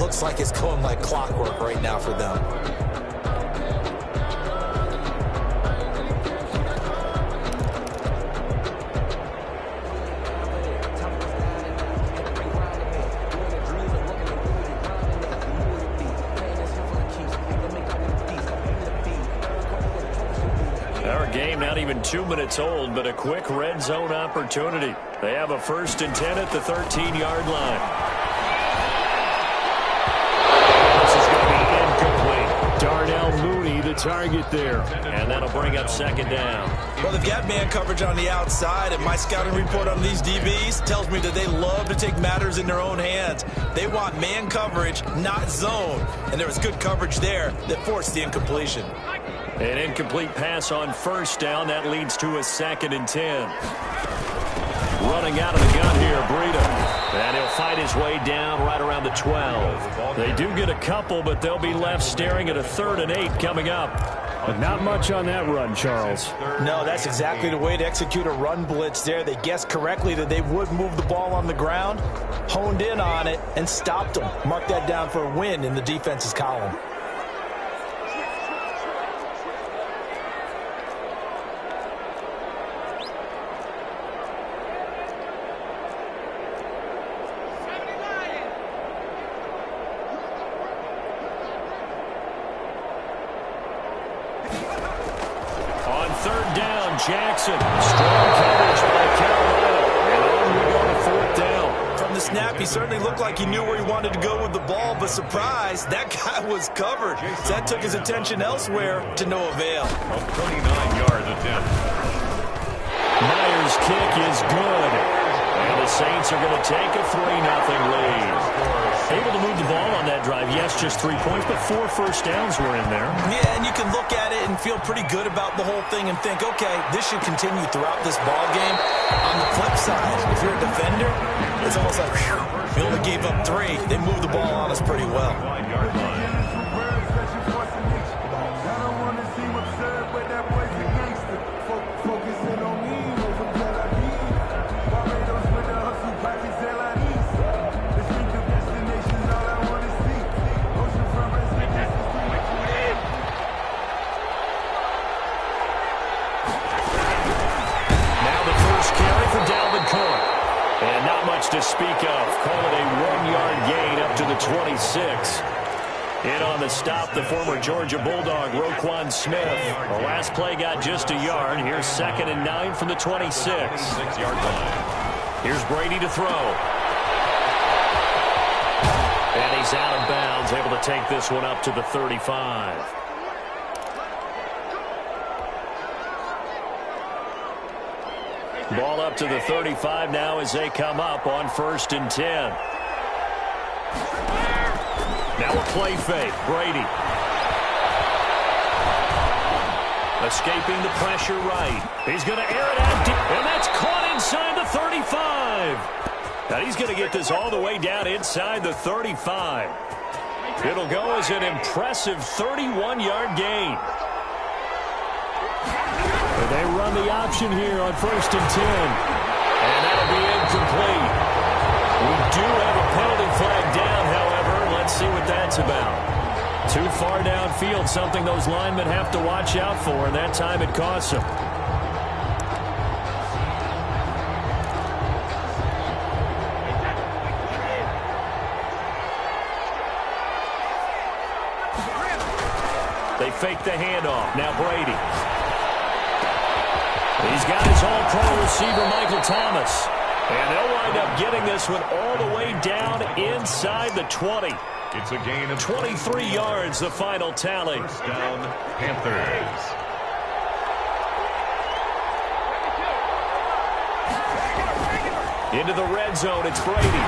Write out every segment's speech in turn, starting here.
looks like it's going like clockwork right now for them. Game not even 2 minutes old, but a quick red zone opportunity. They have a 1st and 10 at the 13-yard line. This is going to be incomplete. Darnell Mooney, the target there. And that'll bring up 2nd down. Well, they've got man coverage on the outside, and my scouting report on these DBs tells me that they love to take matters in their own hands. They want man coverage, not zone. And there was good coverage there that forced the incompletion. An incomplete pass on 1st down. That leads to a 2nd and 10. Running out of the gun here, Breida. And he'll fight his way down right around the 12. They do get a couple, but they'll be left staring at a 3rd and 8 coming up. But not much on that run, Charles. No, that's exactly the way to execute a run blitz there. They guessed correctly that they would move the ball on the ground, honed in on it, and stopped them. Mark that down for a win in the defense's column. Jackson, strong coverage by Carolina, and on we go to 4th down. From the snap, he certainly looked like he knew where he wanted to go with the ball, but surprise, that guy was covered. So that took his attention elsewhere to no avail. A 39-yard attempt. Myers' kick is good, and the Saints are going to take a 3-0 lead. Able to move the ball on that drive. Yes, just 3 points, but 4 first downs were in there. Yeah, and you can look at it and feel pretty good about the whole thing and think, okay, this should continue throughout this ball game. On the flip side, if you're a defender, it's almost like, whew, we only gave up 3. They moved the ball on us pretty well. To speak of. Call it a 1-yard gain up to the 26. In on the stop, the former Georgia Bulldog, Roquan Smith. The last play got just a yard. Here's 2nd and 9 from the 26. 6-yard line. Here's Brady to throw. And he's out of bounds, able to take this one up to the 35. Ball up to the 35 now as they come up on 1st and 10. Now a play fake. Brady. Escaping the pressure right. He's going to air it out deep, and that's caught inside the 35. Now he's going to get this all the way down inside the 35. It'll go as an impressive 31-yard gain. They run the option here on 1st and 10. And that'll be incomplete. We do have a penalty flag down, however. Let's see what that's about. Too far downfield, something those linemen have to watch out for, and that time it costs them. They fake the handoff. Now Brady. He's got his all-pro receiver, Michael Thomas. And they'll wind up getting this one all the way down inside the 20. It's a gain of 23 yards, the final tally. First down, Panthers. Into the red zone, it's Brady.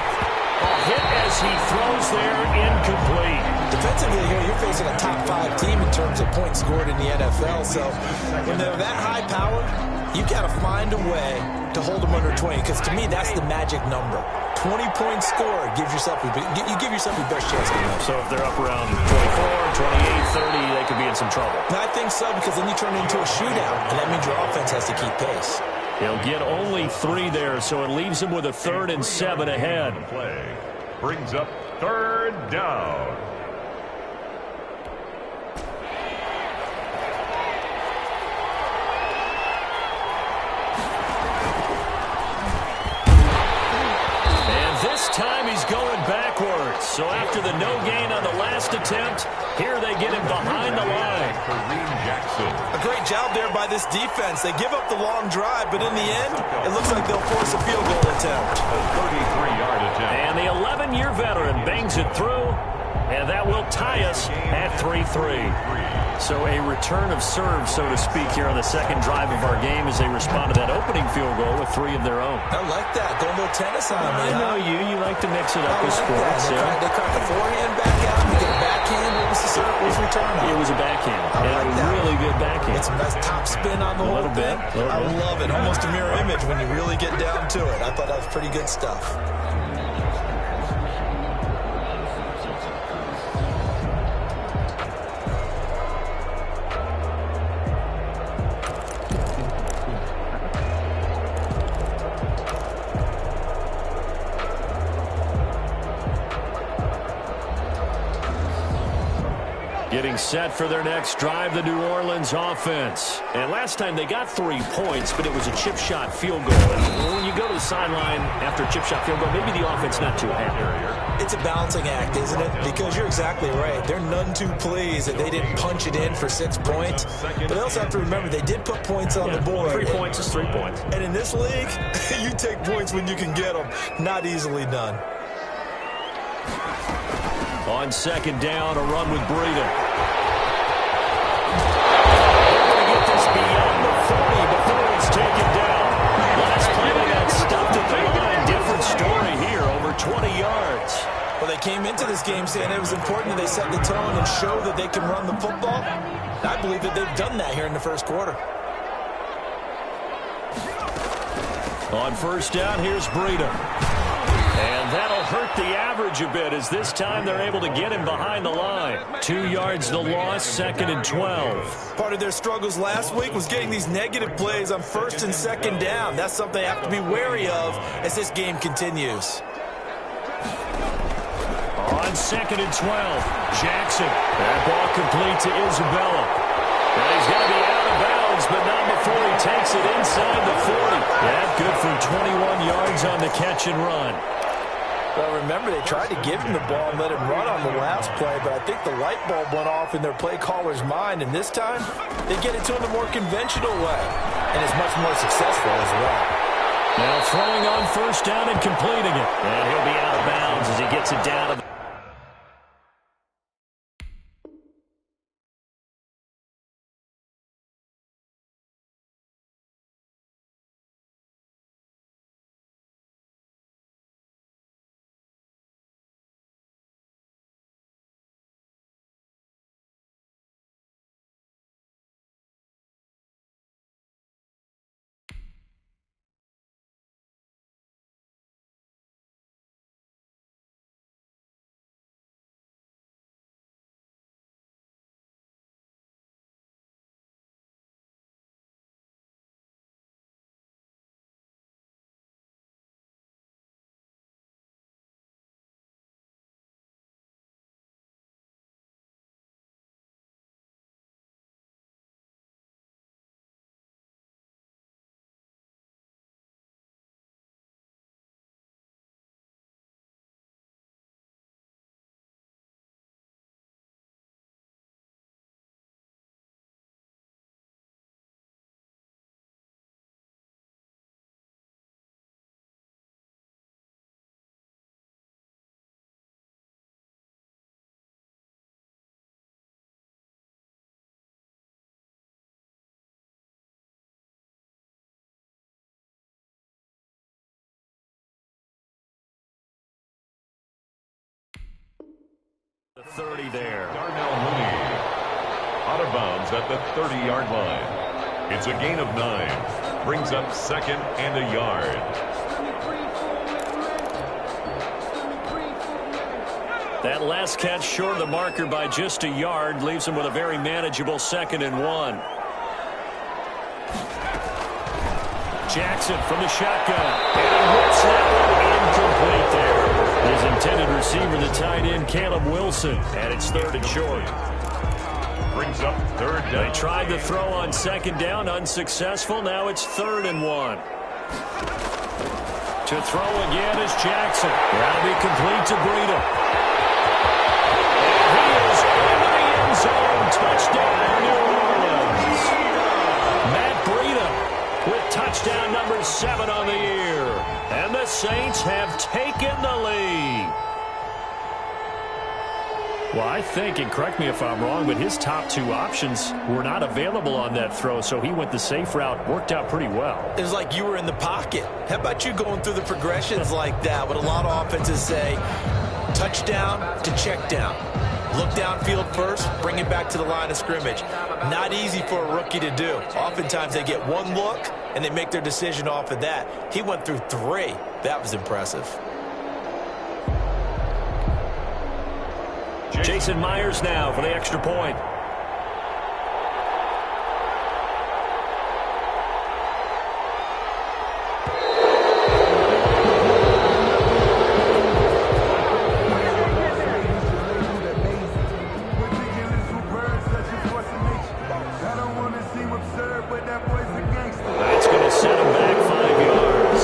A hit as he throws there, incomplete. Defensively here, you're facing a top 5 team in terms of points scored in the NFL. So when they're that high powered, you've got to find a way to hold them under 20. Because to me, that's the magic number. 20 points scored gives yourself you give yourself your best chance to win. So if they're up around 24, 28, 30, they could be in some trouble. I think so, because then you turn it into a shootout, and that means your offense has to keep pace. He'll get only 3 there, so it leaves him with a 3rd and 7 ahead. brings up third down. This time he's going backwards. So after the no gain on the last attempt, here they get him behind the line. A great job there by this defense. They give up the long drive, but in the end, it looks like they'll force a field goal attempt. A 33-yard attempt. And the 11-year veteran bangs it through, and that will tie us at 3-3. So a return of serve, so to speak, here on the second drive of our game as they respond to that opening field goal with 3 of their own. I like that. Going a little tennis on me. I know you. You like to mix it up with sports. They caught the forehand back out. You get a backhand. What was the serve? What was the return on? It was a backhand. I like that. Really good backhand. It's a nice top spin on the whole thing. I love it. Almost a mirror image when you really get down to it. I thought that was pretty good stuff. Getting set for their next drive, the New Orleans offense. And last time they got 3 points, but it was a chip shot field goal. And when you go to the sideline after a chip shot field goal, maybe the offense not too happy. It's a balancing act, isn't it? Because you're exactly right. They're none too pleased that they didn't punch it in for 6 points. But they also have to remember they did put points on the board. 3 points is 3 points. And in this league, you take points when you can get them. Not easily done. On second down, a run with Breida. Get this beyond the 40 before it's taken down. Last play they got stuffed at the line. Different story here, over 20 yards. Well, they came into this game saying it was important that they set the tone and show that they can run the football. I believe that they've done that here in the first quarter. On first down, here's Breida. And that'll hurt the average a bit as this time they're able to get him behind the line. 2 yards the loss, 2nd and 12. Part of their struggles last week was getting these negative plays on 1st and 2nd down. That's something they have to be wary of as this game continues. On 2nd and 12, Jackson. That ball complete to Isabella. And he's going to be out of bounds, but not before he takes it inside the 40. Yeah, good for 21 yards on the catch and run. Well, remember, they tried to give him the ball and let him run on the last play, but I think the light bulb went off in their play caller's mind, and this time, they get it to him the more conventional way, and it's much more successful as well. Now throwing on first down and completing it. And he'll be out of bounds as he gets it down to the The 30 there. Darnell Mooney out of bounds at the 30-yard line. It's a gain of 9. Brings up 2nd and a yard. That last catch short of the marker by just a yard leaves him with a very manageable 2nd and 1. Jackson from the shotgun. And he whips that one incomplete there. His His intended receiver, the tight end, Caleb Wilson. And it's 3rd and short. Brings up 3rd down. They tried the throw on 2nd down, unsuccessful. Now it's 3rd and 1. To throw again is Jackson. That'll be complete to Breida. And he is into the end zone. Touchdown, New Orleans. Matt Breida with touchdown number 7 on the year. And the Saints have taken the lead. Well, I think, and correct me if I'm wrong, but his top 2 options were not available on that throw, so he went the safe route. Worked out pretty well. It was like you were in the pocket. How about you going through the progressions like that? What a lot of offenses say, touchdown to check down. Look downfield first, bring it back to the line of scrimmage. Not easy for a rookie to do. Oftentimes they get one look, and they make their decision off of that. He went through 3. That was impressive. Jason Myers now for the extra point. That's going to set him back 5 yards.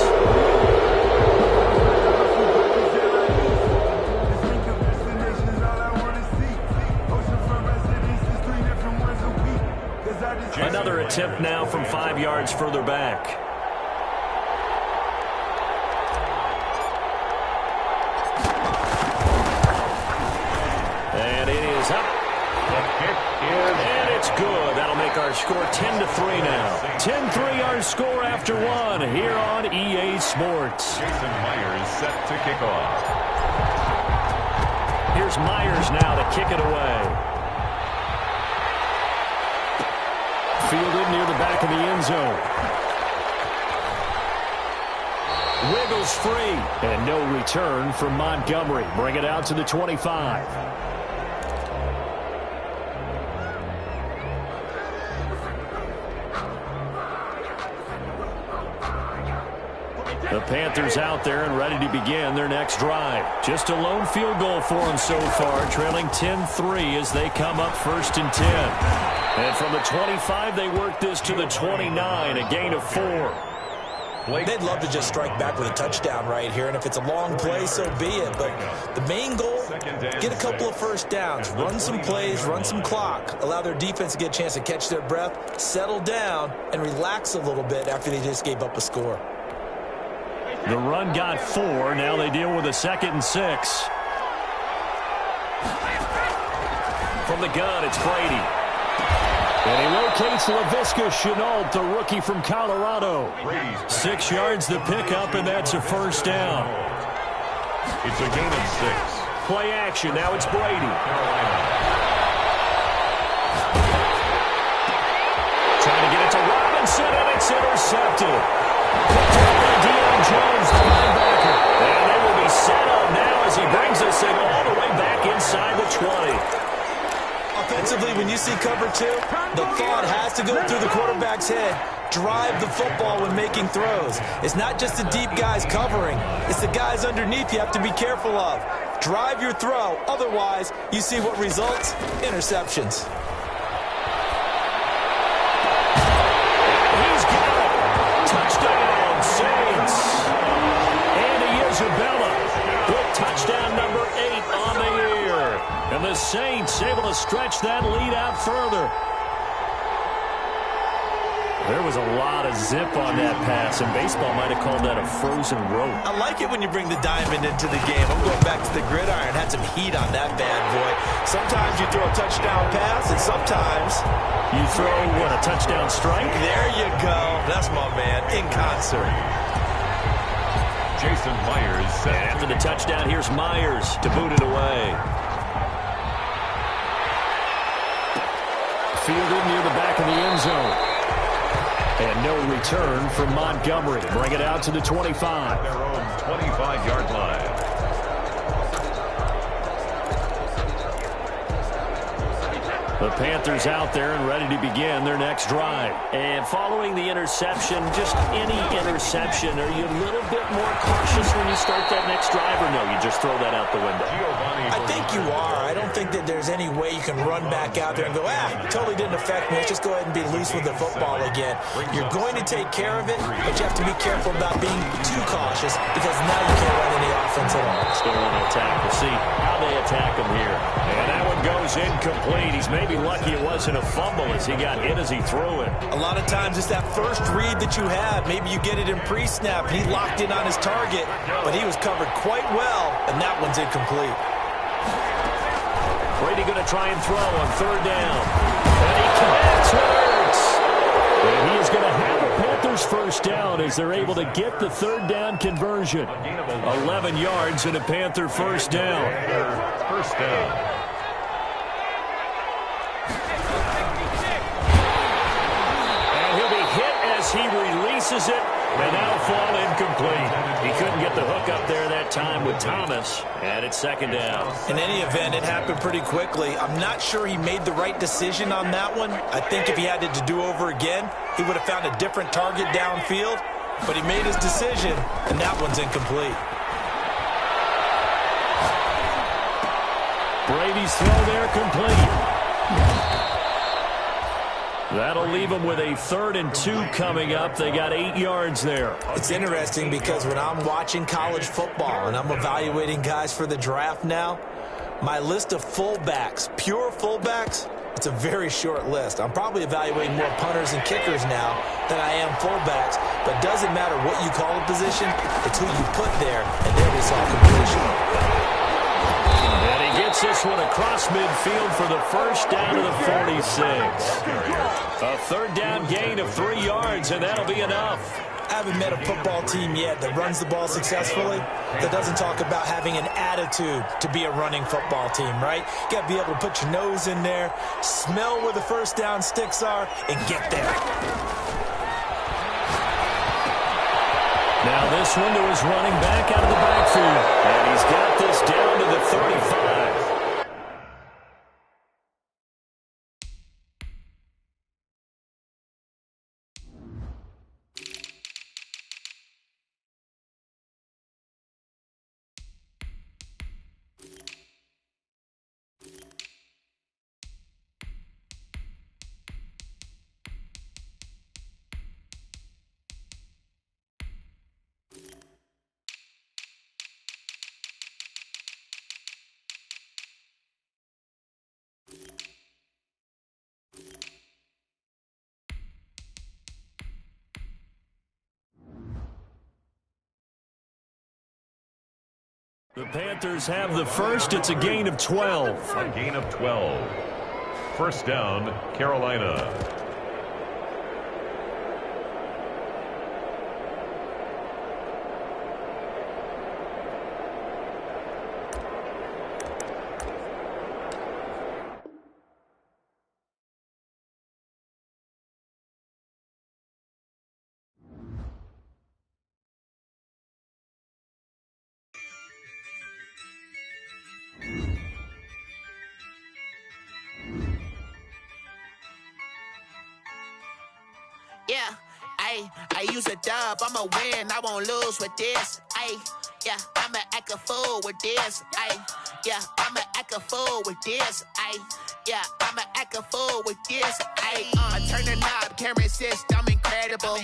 Another attempt now from 5 yards further back. And it is up. And it's good. That'll make our score 10-3 now. 10-3 our score after 1 here on EA Sports. Jason Myers set to kick off. Here's Myers now to kick it away. Fielded near the back of the end zone. Wiggles free. And no return from Montgomery. Bring it out to the 25. The Panthers out there and ready to begin their next drive. Just a lone field goal for them so far, trailing 10-3 as they come up 1st and 10. And from the 25, they work this to the 29, a gain of 4. They'd love to just strike back with a touchdown right here, and if it's a long play, so be it. But the main goal, get a couple of first downs, run some plays, run some clock, allow their defense to get a chance to catch their breath, settle down, and relax a little bit after they just gave up a score. The run got 4. Now they deal with a 2nd and 6. From the gun, it's Brady. And he locates LaVisca Chenault, the rookie from Colorado. 6 yards the pickup, and that's a first down. It's a gain of 6. Play action. Now it's Brady. Trying to get it to Robinson, and it's intercepted. Deion Jones, the linebacker. And they will be set up now as he brings this thing all the way back inside the 20. Offensively, when you see cover 2, the thought has to go through the quarterback's head. Drive the football when making throws. It's not just the deep guys covering. It's the guys underneath you have to be careful of. Drive your throw. Otherwise, you see what results? Interceptions. He's got it. Touchdown, Saints. Andy Isabella with touchdown number 8 on the year. And the Saints able to stretch that lead out further. There was a lot of zip on that pass, and baseball might have called that a frozen rope. I like it when you bring the diamond into the game. I'm going back to the gridiron. Had some heat on that bad boy. Sometimes you throw a touchdown pass, and sometimes you throw, what, a touchdown strike? There you go. That's my man, in concert. Jason Myers set. And after the touchdown, here's Myers to boot it away. Fielded near the back of the end zone. And no return from Montgomery. Bring it out to the 25. Their own 25-yard line. The Panthers out there and ready to begin their next drive. And following the interception, just any interception, are you a little bit more cautious when you start that next drive, or no, you just throw that out the window? I think you are. I don't think that there's any way you can run back out there and go, totally didn't affect me. Let's just go ahead and be loose with the football again. You're going to take care of it, but you have to be careful about being too cautious because now you can't run any offense at all. Still want to attack. We'll see how they attack him here. And that one goes incomplete. He's maybe lucky it wasn't a fumble as he got hit as he threw it. A lot of times it's that first read that you have. Maybe you get it in pre-snap. He locked in on his target, but he was covered quite well, and that one's incomplete. Brady going to try and throw on third down. And he connects. Works. And he is going to have a Panthers first down as they're able to get the third down conversion. 11 yards and a Panther first down. First down. He releases it, and that'll fall incomplete. He couldn't get the hook up there that time with Thomas, and it's second down. In any event, it happened pretty quickly. I'm not sure he made the right decision on that one. I think if he had it to do over again, he would have found a different target downfield, but he made his decision, and that one's incomplete. Brady's throw there complete. That'll leave them with a 3rd and 2 coming up. They got 8 yards there. It's interesting because when I'm watching college football and I'm evaluating guys for the draft now, my list of fullbacks, pure fullbacks, it's a very short list. I'm probably evaluating more punters and kickers now than I am fullbacks, but it doesn't matter what you call a position, it's who you put there, and there we saw completion. And he gets this one across midfield for the first down to the 46. A third down gain of 3 yards, and that'll be enough. I haven't met a football team yet that runs the ball successfully that doesn't talk about having an attitude to be a running football team, right? You got to be able to put your nose in there, smell where the first down sticks are, and get there. Now this one to his running back out of the backfield. And he's got this down to the 35. The Panthers have the first. It's a gain of 12. A gain of 12. First down, Carolina. Yeah, I use a dub, I'ma win, I won't lose with this. Yeah, I'ma act a fool with this. Yeah, I'ma act a fool with this. Yeah, I'ma act a fool with this. I turn the knob, camera assist, I'm incredible.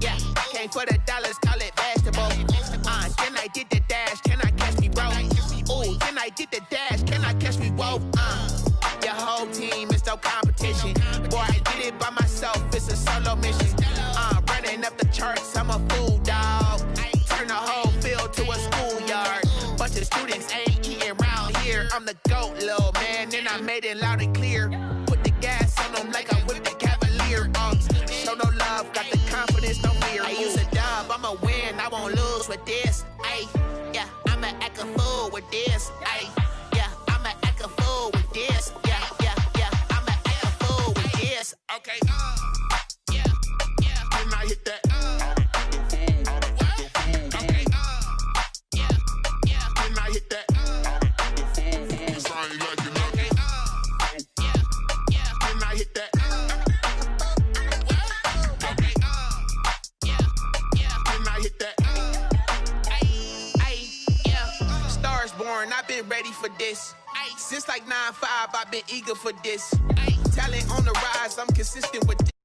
Yeah, came for the dollars, call it vegetable. Then I did the dash, can I catch me, bro? Ooh, then I did the dash, can I catch me, whoa? Your whole team is no competition. Boy, I did it by myself, it's a solo mission. Running up the charts, I'm a fool, dog. Turn the whole field to a schoolyard. Bunch of students ain't eating round here. I'm the GOAT, little man, and I made it loud and clear. Put the gas on them like I whipped the Cavalier. Show no love, got the confidence, no fear. I use a dub, I'ma win, I won't lose with this. Yeah, I'ma act a fool with this. Yeah, I'ma act a fool with this. Yeah, I'ma act a fool with this. Okay, yeah, can I hit that? Okay, yeah, can I hit that? Okay, yeah, Since like 9-5, I've been eager for this. Talent on the rise, I'm consistent with this.